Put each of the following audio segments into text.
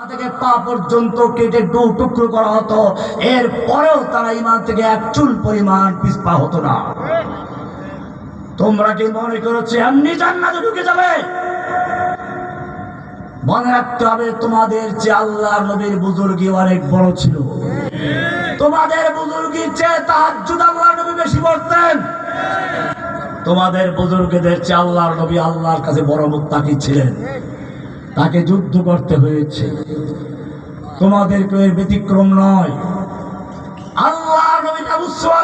থেকে পা পর্যন্ত কেটে টুকরো করা হতো, এর পরেও তারা ঈমান থেকে এক চুল পরিমাণ পিছপা হতো না। তোমরা কি মনে করেছো এমনি জান্নাতে ঢুকে যাবে? মনে রাখতে হবে তোমাদের চেয়ে আল্লাহর নবীর বুজুর্গি অনেক বড় ছিল। তোমাদের বুজুর্গির চেয়ে তাহাজ্জুদ আল্লাহর নবী বেশি পড়তেন। তোমাদের বুজুর্গদের চেয়ে আল্লাহর নবী আল্লাহর কাছে বড় মুত্তাকি ছিলেন, তাকে যুদ্ধ করতে হয়েছে। তোমাদের কেউ এর ব্যতিক্রম নয়। আল্লাহর নবী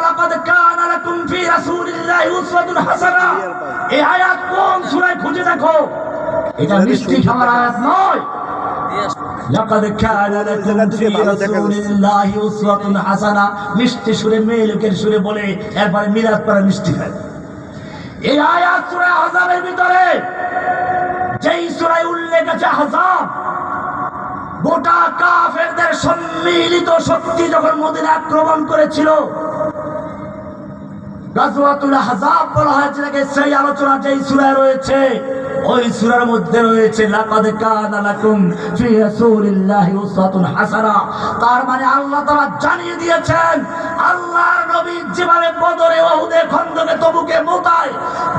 লাকাদ কানা লাকুম ফি রাসূলিল্লাহি উসওয়াতুন হাসানাহ, এই আয়াত কোন সূরায় খুঁজে দেখো, এটা মিষ্টি খাওয়ার আয়াত নয়। লাকাদ কানা লাকুম ফি রাসূলিল্লাহি উসওয়াতুন হাসানাহ মিষ্টি সুরে মেয়েলোকের সুরে বলে এরপরে মিলাদ পড়া মিষ্টি খায়। এই আয়াত সূরা আহজাবের ভিতরে, যেই সূরায় উল্লেখ আছে আহজাব, গোটা কাফেরদের সম্মিলিত শক্তি যখন মদিনা আক্রমণ করেছিল, গাজওয়াতুল আহজাব বলা হয়েছে, সেই আলোচনা যেই সূরায় রয়েছে ওই সূরার মধ্যে রয়েছে লাকাদ কানা লাকুম ফি রাসূলিল্লাহি উসওয়াতুন হাসানাহ। তার মানে আল্লাহ তাআলা জানিয়ে দিয়েছেন আল্লাহর নবী যেভাবে বদরে, উহুদে, খন্দকে, তবুকে, মুতায়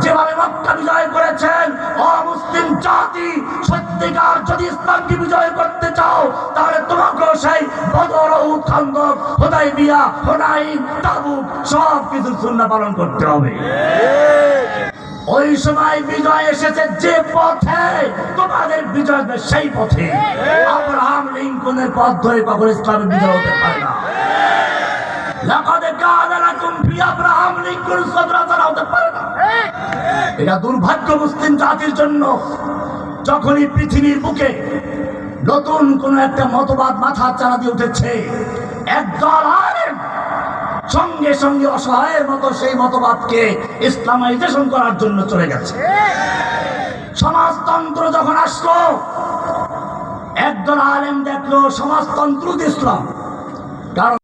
যেভাবে মক্কা বিজয় করেছেন, অমুসলিম জাতি সত্যিকার যদি ইসলামকে বিজয় করতে চাও তাহলে তোমাকেও সেই বদর, উহুদ, খন্দক, হুদায়বিয়া, হুনাইন, তাবুক সব কিছু সুন্নাহ পালন করতে হবে। ওই সময় বিজয় এসেছে যে পথে, তোমাদের বিজয় সেই পথে। আব্রাহাম লিঙ্কনের পথ ধরে কখনো ইসলামের বিজয় হতে পারে না। লাকাদ কানা লাকুম ফি আব্রাহাম লিঙ্কন সদরাতারা হতে পারে না। এটা দুর্ভাগ্য মুসলিম জাতির জন্য, যখনই পৃথিবীর বুকে নতুন কোন একটা মতবাদ মাথা চাড়া দিয়ে উঠেছে, একদল আলেম সঙ্গে সঙ্গে অসহায়ের মতো সেই মতবাদকে ইসলামাইজেশন করার জন্য চলে গেছে। সমাজতন্ত্র যখন আসলো, একদল আলেম দেখলো সমাজতন্ত্র ইসলাম, কারণ